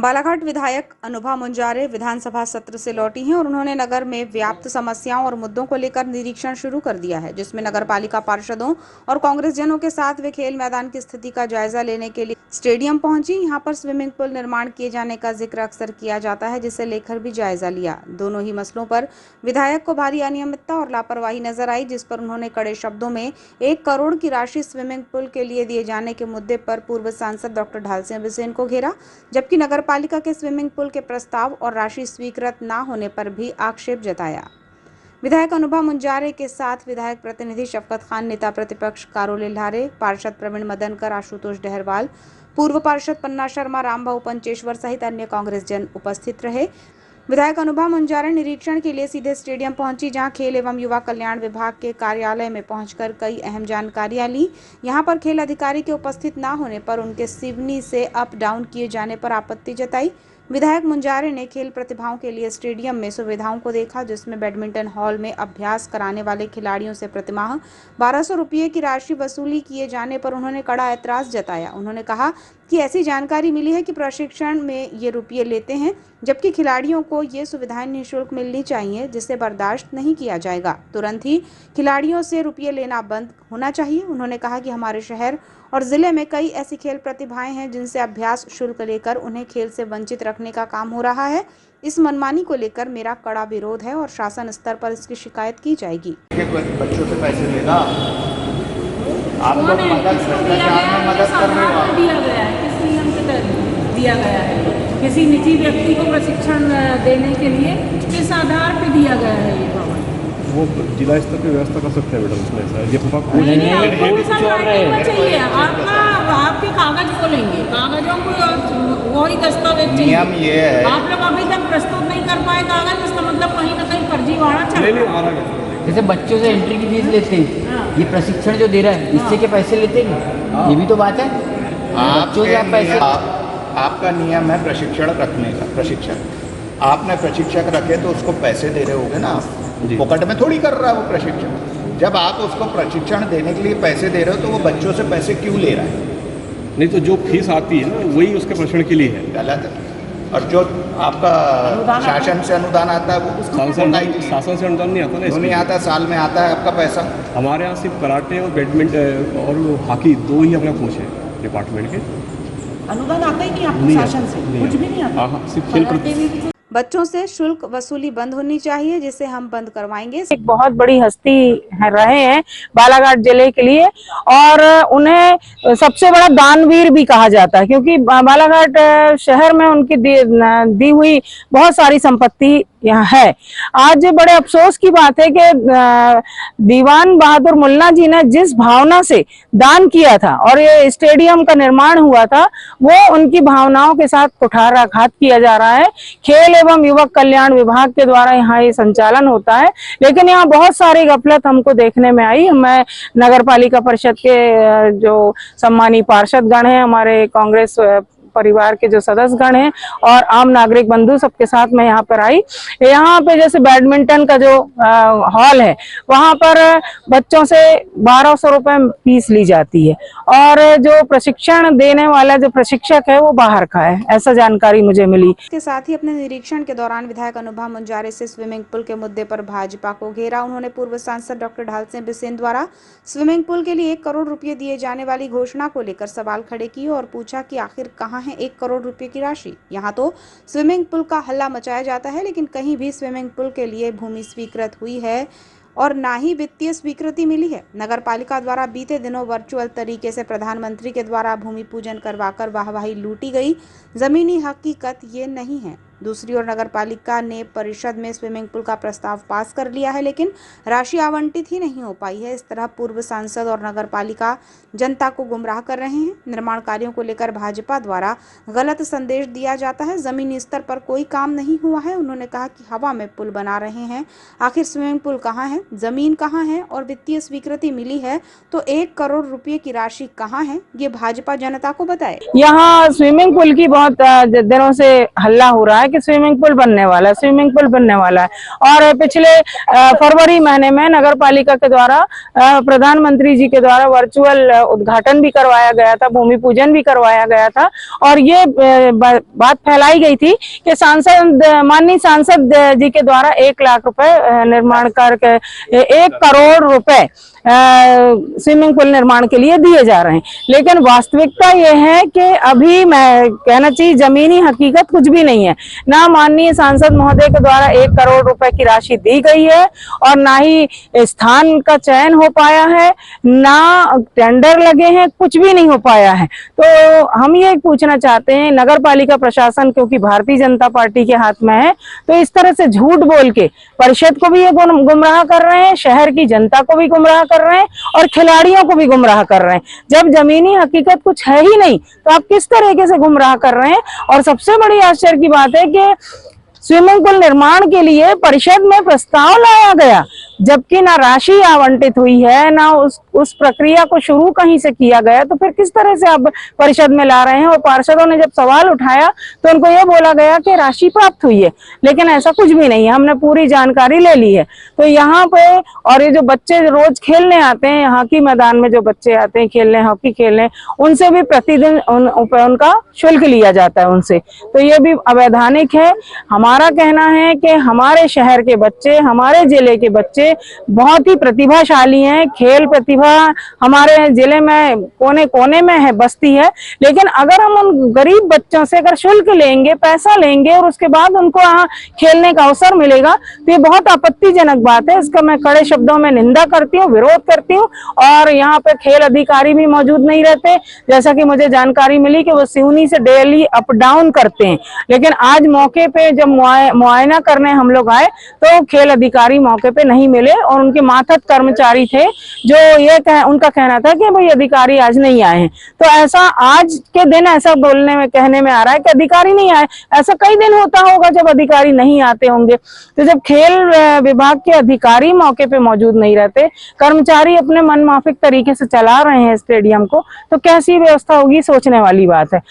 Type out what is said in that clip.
बालाघाट विधायक अनुभा मुंजारे विधानसभा सत्र से लौटी हैं और उन्होंने नगर में व्याप्त समस्याओं और मुद्दों को लेकर निरीक्षण शुरू कर दिया है, जिसमें नगर पालिका पार्षदों और कांग्रेस जनों के साथ वे खेल मैदान की स्थिति का जायजा लेने के लिए स्टेडियम पहुंची। यहां पर स्विमिंग पूल निर्माण किए जाने का जिक्र अक्सर किया जाता है, जिसे लेकर भी जायजा लिया। दोनों ही मसलों पर विधायक को भारी अनियमितता और लापरवाही नजर आई, जिस पर उन्होंने कड़े शब्दों में 1 करोड़ की राशि स्विमिंग पूल के लिए दिए जाने के मुद्दे पर पूर्व सांसद डॉक्टर ढाल सिंह बिसेन को घेरा, जबकि नगर पालिका के स्विमिंग पूल के प्रस्ताव और राशि स्वीकृत न होने पर भी आक्षेप जताया। विधायक अनुभा मुंजारे के साथ विधायक प्रतिनिधि शफकत खान, नेता प्रतिपक्ष कारोल इल्हारे, पार्षद प्रवीण मदनकर, आशुतोष डहरवाल, पूर्व पार्षद पन्ना शर्मा, रामभाऊ पंचेश्वर सहित अन्य कांग्रेस जन उपस्थित रहे। विधायक अनुभा मुंजारे निरीक्षण के लिए सीधे स्टेडियम पहुंची, जहां खेल एवं युवा कल्याण विभाग के कार्यालय में पहुंचकर कई अहम जानकारियां ली। यहां पर खेल अधिकारी के उपस्थित न होने पर उनके सिवनी से अप डाउन किए जाने पर आपत्ति जताई। विधायक मुंजारे ने खेल प्रतिभाओं के लिए स्टेडियम में सुविधाओं को देखा, जिसमें बैडमिंटन हॉल में अभ्यास कराने वाले खिलाड़ियों से प्रतिमाह 1200 रुपये की राशि वसूली किए जाने पर उन्होंने कड़ा ऐतराज जताया। उन्होंने कहा कि ऐसी जानकारी मिली है कि प्रशिक्षण में ये रुपये लेते हैं, जबकि खिलाड़ियों को ये सुविधाएं निःशुल्क मिलनी चाहिए, जिसे बर्दाश्त नहीं किया जाएगा। तुरंत ही खिलाड़ियों से रुपये लेना बंद होना चाहिए। उन्होंने कहा कि हमारे शहर और जिले में कई ऐसी खेल प्रतिभाएं हैं जिनसे अभ्यास शुल्क लेकर उन्हें खेल से वंचित रखने का काम हो रहा है। इस मनमानी को लेकर मेरा कड़ा विरोध है और शासन स्तर पर इसकी शिकायत की जाएगी। बच्चों से पैसे लेना, आप लोग भ्रष्टाचार में मदद कर रहे हो। दिया गया है, किस नियम के तहत दिया गया है? किसी निजी व्यक्ति को प्रशिक्षण देने के लिए किस आधार पर दिया गया है ये भवन? वो जिला स्तर पर व्यवस्था कर सकते हैं मैडम, उसमें ऐसा चाहिए आपके कागज को लेंगे, कागजों को वही दस्तावेज चाहिए। नियम ये है, आप लोग अभी तक प्रस्तुत नहीं कर पाए कागज, इसका मतलब कहीं ना कहीं फर्जीवाड़ा चल रहा है। जैसे बच्चों से एंट्री की फीस लेते हैं, ये प्रशिक्षण जो दे रहा है इससे के पैसे लेते हैं, ये भी तो बात है। बच्चों से आप पैसे, आपका नियम है प्रशिक्षण रखने का। प्रशिक्षण आपने प्रशिक्षक रखे तो उसको पैसे दे रहे होगे ना, आप पॉकेट में थोड़ी कर रहा है वो प्रशिक्षण। जब आप उसको प्रशिक्षण देने के लिए पैसे दे रहे हो तो वो बच्चों से पैसे क्यों ले रहा है? नहीं तो जो फीस आती है ना वही उसके प्रशिक्षण के लिए है। गलत है। और जो आपका शासन से अनुदान आता है वो शासन से अनुदान नहीं आता ना, नहीं आता, साल में आता है आपका पैसा। हमारे यहाँ सिर्फ कराटे और बैडमिंटन और हॉकी 2 ही अपना कोच है डिपार्टमेंट के। अनुदान आता ही नहीं आपको शासन से? कुछ भी नहीं आता? हाँ, सिर्फ खेल। बच्चों से शुल्क वसूली बंद होनी चाहिए, जिसे हम बंद करवाएंगे। एक बहुत बड़ी हस्ती रहे हैं बालाघाट जिले के लिए और उन्हें सबसे बड़ा दानवीर भी कहा जाता है, क्योंकि बालाघाट शहर में उनकी दी हुई बहुत सारी संपत्ति यहाँ है। आज बड़े अफसोस की बात है कि दीवान बहादुर मुल्ला जी ने जिस भावना से दान किया था और ये स्टेडियम का निर्माण हुआ था, वो उनकी भावनाओं के साथ कुठाराघात किया जा रहा है। खेल एवं युवक कल्याण विभाग के द्वारा यहाँ ये संचालन होता है, लेकिन यहाँ बहुत सारी गफलत हमको देखने में आई। मैं नगर पालिका परिषद के जो सम्मानीय पार्षद गण हैं, हमारे कांग्रेस परिवार के जो सदस्य गण हैं और आम नागरिक बंधु सबके साथ मैं यहाँ पर आई। यहाँ पे जैसे बैडमिंटन का जो हॉल है, वहाँ पर बच्चों से 1200 रुपए फीस ली जाती है और जो प्रशिक्षण देने वाला जो प्रशिक्षक है वो बाहर का है, ऐसा जानकारी मुझे मिली। इसके साथ ही अपने निरीक्षण के दौरान विधायक अनुभा मुंजारे से स्विमिंग पूल के मुद्दे पर भाजपा को घेरा। उन्होंने पूर्व सांसद डॉक्टर ढाल सिंह बिसेन द्वारा स्विमिंग पूल के लिए 1 करोड़ रुपये दिए जाने वाली घोषणा को लेकर सवाल खड़े किए और पूछा कि आखिर कहाँ है 1 करोड़ रुपए की राशि? यहाँ तो स्विमिंग पूल का हल्ला मचाया जाता है, लेकिन कहीं भी स्विमिंग पूल के लिए भूमि स्वीकृत हुई है और ना ही वित्तीय स्वीकृति मिली है। नगर पालिका द्वारा बीते दिनों वर्चुअल तरीके से प्रधानमंत्री के द्वारा भूमि पूजन करवाकर वाहवाही लूटी गई। जमीनी हकीकत ये नहीं है। दूसरी ओर नगर पालिका ने परिषद में स्विमिंग पूल का प्रस्ताव पास कर लिया है, लेकिन राशि आवंटित ही नहीं हो पाई है। इस तरह पूर्व सांसद और नगर पालिका जनता को गुमराह कर रहे हैं। निर्माण कार्यों को लेकर भाजपा द्वारा गलत संदेश दिया जाता है। जमीनी स्तर पर कोई काम नहीं हुआ है। उन्होंने कहा कि हवा में पुल बना रहे हैं, आखिर स्विमिंग पूल कहाँ है, जमीन कहाँ है और वित्तीय स्वीकृति मिली है तो 1 करोड़ रुपये की राशि कहाँ है, ये भाजपा जनता को बताए। यहाँ स्विमिंग पूल की बहुत दिनों से हल्ला हो रहा है कि स्विमिंग पूल बनने वाला है, स्विमिंग पूल बनने वाला है। और पिछले फरवरी महीने में नगर पालिका के द्वारा प्रधानमंत्री जी के द्वारा वर्चुअल उद्घाटन भी करवाया गया था, भूमि पूजन भी करवाया गया था। और ये बात फैलाई गई थी कि माननीय सांसद जी के द्वारा 1 लाख रुपए निर्माण करके 1 करोड़ रुपए स्विमिंग पूल निर्माण के लिए दिए जा रहे हैं। लेकिन वास्तविकता यह है कि अभी मैं कहना चाहिए जमीनी हकीकत कुछ भी नहीं है। ना माननीय सांसद महोदय के द्वारा 1 करोड़ रुपए की राशि दी गई है और ना ही स्थान का चयन हो पाया है, ना टेंडर लगे हैं, कुछ भी नहीं हो पाया है। तो हम ये पूछना चाहते हैं, नगर पालिका प्रशासन क्योंकि भारतीय जनता पार्टी के हाथ में है, तो इस तरह से झूठ बोल के परिषद को भी ये गुमराह कर रहे हैं, शहर की जनता को भी गुमराह कर रहे हैं और खिलाड़ियों को भी गुमराह कर रहे हैं। जब जमीनी हकीकत कुछ है ही नहीं तो आप किस तरीके से गुमराह कर रहे हैं। और सबसे बड़ी आश्चर्य की बात है कि स्विमिंग पूल निर्माण के लिए परिषद में प्रस्ताव लाया गया, जबकि ना राशि आवंटित हुई है, ना उस प्रक्रिया को शुरू कहीं से किया गया। तो फिर किस तरह से आप परिषद में ला रहे हैं। और पार्षदों ने जब सवाल उठाया तो उनको ये बोला गया कि राशि प्राप्त हुई है, लेकिन ऐसा कुछ भी नहीं है, हमने पूरी जानकारी ले ली है। तो यहाँ पे और ये जो बच्चे रोज खेलने आते हैं, हॉकी मैदान में जो बच्चे आते हैं खेलने, हॉकी खेलने, उनसे भी प्रतिदिन उनका शुल्क लिया जाता है उनसे। तो ये भी अवैधानिक है। हमारा कहना है कि हमारे शहर के बच्चे, हमारे जिले के बच्चे बहुत ही प्रतिभाशाली हैं। खेल प्रतिभा हमारे जिले में कोने कोने में है, बस्ती है। लेकिन अगर हम उन गरीब बच्चों से अगर शुल्क लेंगे, पैसा लेंगे और उसके बाद उनको यहाँ खेलने का अवसर मिलेगा, तो ये बहुत आपत्तिजनक बात है। इसका मैं कड़े शब्दों में निंदा करती हूँ, विरोध करती हूँ। और यहाँ पे खेल अधिकारी भी मौजूद नहीं रहते, जैसा कि मुझे जानकारी मिली कि वो सिवनी से डेली अप डाउन करते हैं। लेकिन आज मौके पे जब मुआयना करने हम लोग आए तो खेल अधिकारी मौके पे नहीं मिले और उनके मातहत कर्मचारी थे जो उनका कहना था कि भाई अधिकारी आज नहीं आए हैं। तो ऐसा आज के दिन ऐसा बोलने में कहने में आ रहा है कि अधिकारी नहीं आए। ऐसा कई दिन होता होगा जब अधिकारी नहीं आते होंगे। तो जब खेल विभाग के अधिकारी मौके पे मौजूद नहीं रहते, कर्मचारी अपने मनमाफिक तरीके से चला रहे हैं स्टेडियम को, तो कैसी व्यवस्था होगी, सोचने वाली बात है।